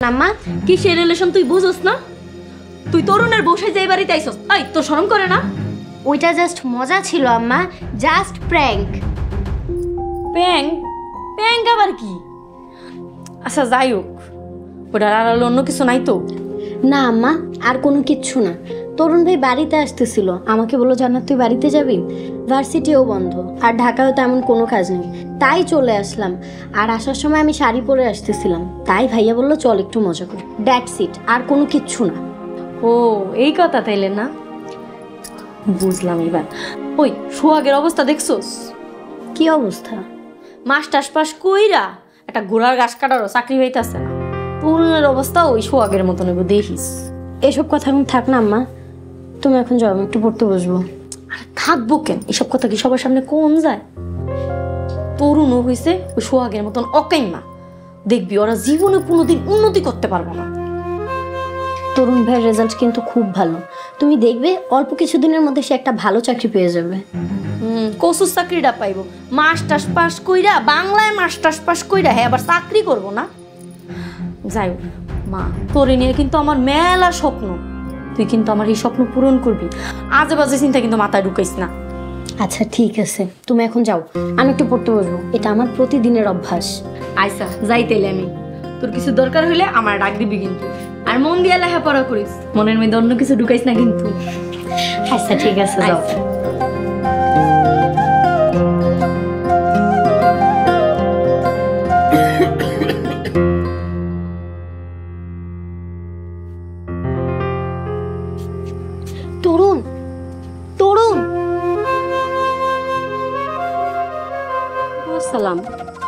আম্মা কিসের রিলেশন তুই বুঝোস না? তুই তরুণের বসে যে বাড়িতে আইছস, এই তোর শরম করে না? ওইটা জাস্ট মজা ছিল আম্মা, জাস্ট প্র্যাঙ্ক। প্যাং প্যাং আবার কি? আচ্ছা যাই হোক, ওটার আর অন্য কিছু নাই তো? না আম্মা, আর কোনো কিচ্ছু না। তরুণ ভাই বাড়িতে আসতেছিল, আমাকে বললো জান্নাত তুই বাড়িতে যাবি, ভার্সিটিও বন্ধ আর ঢাকায়ও তেমন কোনো কাজ নেই, তাই চলে আসলাম। আর আসার সময় আমি শাড়ি পরে আসতেছিলাম, তাই ভাইয়া বললো চল একটু মজা করি, দ্যাটস ইট, আর কোনো কিচ্ছু না। ও এই কথা তাইলে না, বুঝলাম এবার। ওই সোহাগের অবস্থা দেখছোস? কি অবস্থা? মাস্টার্স পাস কইরা একটা ঘোড়ার ঘাস কাটারও চাকরি হইতাছে না। তরুণের অবস্থা ওই সোহাগের মতন দেখিস। এসব কথা এখন থাক না আম্মা, তুমি এখন যাও, আমি একটু পড়তে বসবো। আরে থাকবো কেন, এসব কথা কি সবার সামনে কোন যায়? তরুণও হয়েছে ওই সোহাগের মতন অকাইমা, দেখবি ওরা জীবনে কোনোদিন উন্নতি করতে পারবে না। তরুণ ভাইয়ের রেজাল্ট কিন্তু খুব ভালো, তুমি দেখবে অল্প কিছুদিনের মধ্যে সে একটা ভালো চাকরি পেয়ে যাবে। কসুর চাকরিটা পাইব, মাস্টার্স পাস কইরা, বাংলায় মাস্টার্স পাস কইরা হ্যাঁ আবার চাকরি করবো না? যাই হোক মা, তোর নিয়ে কিন্তু আমার মেলা স্বপ্ন, তুই কিন্তু আমার এই স্বপ্ন পূরণ করবি। আজে বাজে চিন্তা কিন্তু মাথায় ঢুকাইস না। আচ্ছা ঠিক আছে, তুমি এখন যাও, আমি একটু পড়তে বসবো, এটা আমার প্রতিদিনের অভ্যাস। আচ্ছা যাইতেলে আমি, তোর কিছু দরকার হইলে আমার ডাক দিবি কিন্তু, আর মন দিয়ে লেখাপড়া করিস, মনের মধ্যে অন্য কিছু ঢুকাইস না কিন্তু। আচ্ছা ঠিক আছে, যাও। তরুণ, তরুণ। সালাম,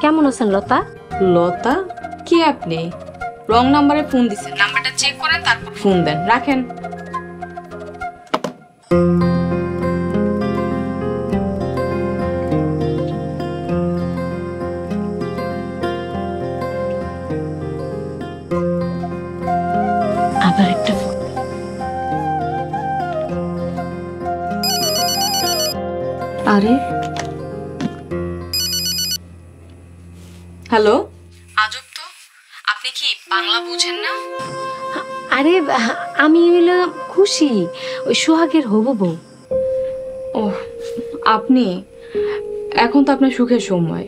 কেমন আছেন লতা? লতা? কে আপনি? রং নাম্বারে ফোন দিছেন, নাম্বারটা চেক করেন তারপর ফোন দেন, রাখেন। আবার একটা ফোন। আরে হ্যালো, আজব তো, আপনি কি বাংলা বুঝেন না? আরে আমি হইলো খুশি, ওই সোহাগের হবু বউ। ও আপনি, এখন তো আপনার সুখের সময়,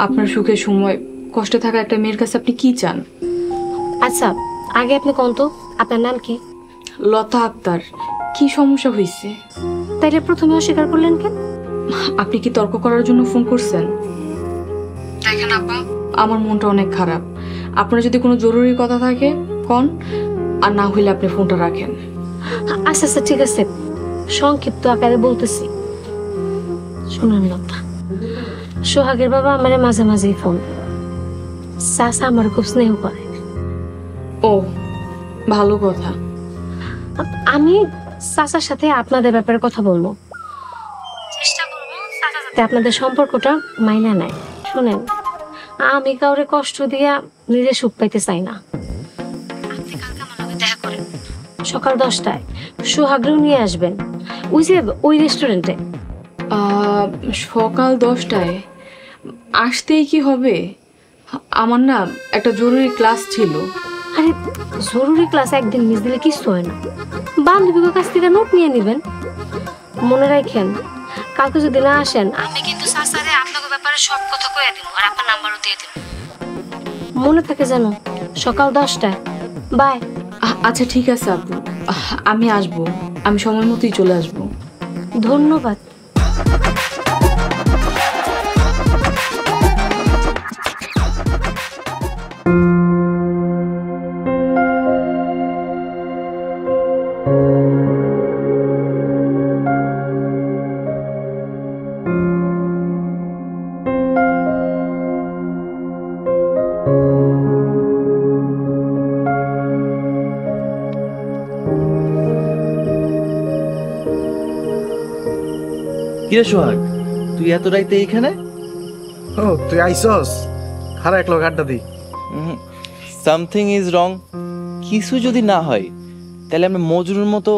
আপনার সুখের সময় কষ্টে থাকা একটা মেয়ের কাছে আপনি কি চান? আচ্ছা আগে আপনি কোন তো, আপনার নাম কি? লতা আক্তার। কি সমস্যা হয়েছে? তাইলে প্রথমে অস্বীকার করলেন কেন? আপনি কি তর্ক করার জন্য ফোন করছেন? দেখেন আপা, আমার মনটা অনেক খারাপ, আপনার যদি কোনো জরুরি কথা থাকে কোন, আর না হইলে আপনি ফোনটা রাখেন। আচ্ছা আচ্ছা ঠিক আছে, সংক্ষিপ্ত আকারে বলতেছি। শুনুন লতা, সোহাগের বাবা আমারে মাঝে মাঝেই ফোন, চাচা আমার খুব স্নেহ করে। ও ভালো কথা। আমি চাচার সাথে আপনাদের ব্যাপারে কথা বলবো, চেষ্টা করবো চাচা যাতে আপনাদের সম্পর্কটা মাইনা নেয়। শুনেন, আমি কাউরে কষ্ট দিয়া নিজে সুখ পাইতে চাই না। আপনি কালকে আমার লগে দেখা করেন সকাল 10টায়, সোহাগরেও নিয়ে আসবেন ওই যে ওই রেস্টুরেন্টে। সকাল 10টায় আসতেই কি হবে? আমার না একটা জরুরি ক্লাস ছিল। আরে জরুরি ক্লাস একদিন মিস দিলে কিছু হয় না, বান্ধবীর কাছ থেকে নোট নিয়ে নেবেন। মনে রাখেন, কালকে যদি না আসেন আমি কিন্তু চাচারে আপনাদের ব্যাপারে সব কথা কইয়া দিব, আর আপনার নাম্বারও দিয়ে দিব। মনে থাকে যেন, সকাল 10টায়। বাই। আচ্ছা ঠিক আছে আপু, আমি আসবো, আমি সময় মতোই চলে আসবো। ধন্যবাদ। কিরে সোহাগ, তুই এত রাইতে এইখানে? ও তুই আইসস, খারা এক লোক আড্ডা দি। Something is wrong. কিছু যদি না হয় তাহলে আমি মজুরের মতো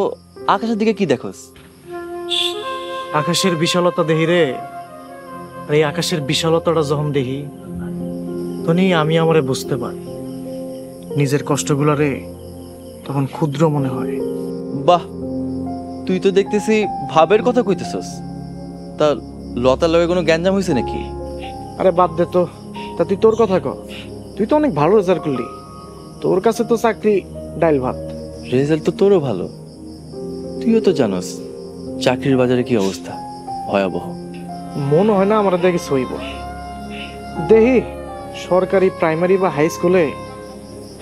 আকাশের দিকে কি দেখোস? আকাশের বিশালতা দেখি রে, আর এই আকাশের বিশালতাটা যখন দেখি তখনই আমি আমারে বুঝতে পারি নিজের কষ্টগুলারে তখন ক্ষুদ্র মনে হয়। বাহ, তুই তো দেখতেছি ভাবের কথা কইতেছস। তা লতার লগে কোনো গ্যাঞ্জাম হয়েছে নাকি? আরে বাদ দে তো, তা তুই তোর কথা ক। তুই তো অনেক ভালো রেজাল্ট করলি, তোর কাছে তো চাকরি ডাইল ভাত। রেজাল্ট তো তোরও ভালো, তুইও তো জানোস চাকরির বাজারে কি অবস্থা, ভয়াবহ। মনে হয় না আমরা দেখে সইব। দেখি সরকারি প্রাইমারি বা হাই স্কুলে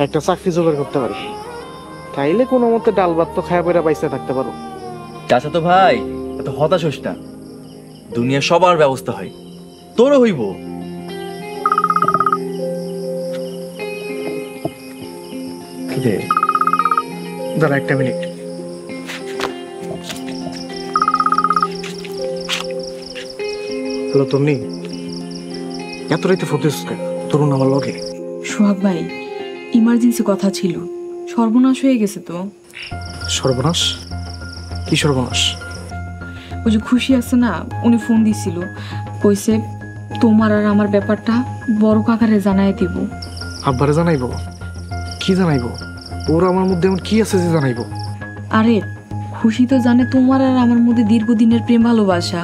একটা চাকরি জোগাড় করতে পারি, তাইলে কোনো মতে ডাল ভাত তো খায়া পয়রা বাইসে থাকতে পারো। চাচা তো ভাই, এত হতাশ হোস না, দুনিয়া সবার ব্যবস্থা হয়, তোরও হইব। কিরে, দাঁড়া একটা মিনিট। হ্যালো তন্নি, এত রাইতে ফোন দিস কেন? তরুণ আমার লগে। সোহাগ ভাই, ইমার্জেন্সি কথা ছিল, সর্বনাশ হয়ে গেছে তো। সর্বনাশ? কি সর্বনাশ? ওই যে খুশি আছে না, উনি ফোন দিছিল, কইছে তোমার আর আমার ব্যাপারটা বড় কাকারে জানাই দিব। আব্বারে জানাইবো? কি জানাইবো? ওর আমার মধ্যে এমন কি আছে যে জানাইবো? আরে খুশি তো জানে তোমার আর আমার মধ্যে দীর্ঘদিনের প্রেম ভালোবাসা,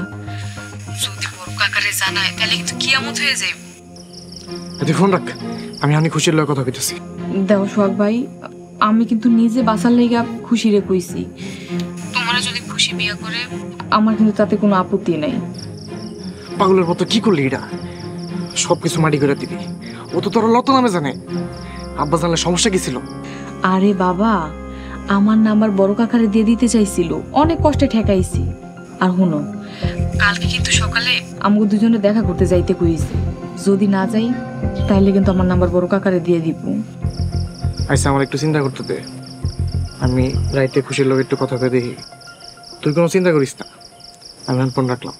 যদি বড় কাকারে জানায় তাহলে কিন্তু কিয়ামত হয়ে যাবে। তুই ফোন রাখ, আমি খুশির লগে কথা কইতেছি। দেখো সোহাগ ভাই, আমি কিন্তু নিজে বাঁচার লেগে খুশি রে কইছি, তোমার যদি খুশি বিয়ে করে আমার কিন্তু তাতে কোনো আপত্তি নাই। পাগলের মতো কি করলি এটা? সবকিছু মাটি করে দিবি। ও তো তোর লত নামে জানে, আব্বা জানলে সমস্যা কি ছিল? আরে বাবা, আমার নাম্বার বড় কাকারে দিয়ে দিতে চাইছিল, অনেক কষ্টে ঠেকাইছি। আর হুনো, কালকে কিন্তু সকালে আমাকে দুজনে দেখা করতে যাইতে কইছে, যদি না যাই তাইলে কিন্তু আমার নাম্বার বড় কাকারে দিয়ে দিব। আচ্ছা, আমার একটু চিন্তা করতে দে, আমি রাইতে খুশির লগে একটু কথা কয়ে দেখি। তুই কোনো চিন্তা করিস না, আমি ফোন রাখলাম।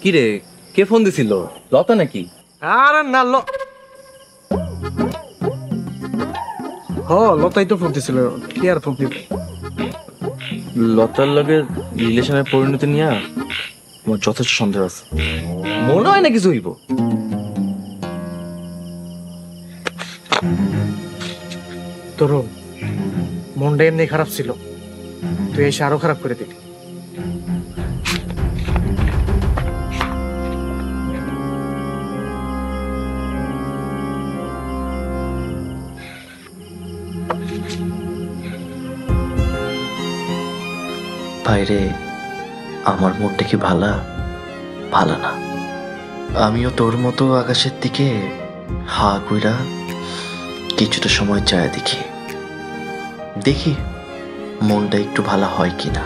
কিরে, কে ফোন দিছিল? লতা নাকি? আরে না, লতাই তো ফোন দিছিল, কি আর ফোন দিবে? লতার লগে রিলেশনের পরিণতি নিয়ে আমার যথেষ্ট সন্দেহ আছে, মনে হয় না কিছু হইব। তোর মনটা এমনি খারাপ ছিল, তুই এসে আরো খারাপ করে দিলি। ভাইরে, আমার মনটা কি ভালো না? আমিও তোর মতো আকাশের দিকে হা কইরা কিছুটা সময় চায় দেখি মনটা একটু ভালো হয় কিনা।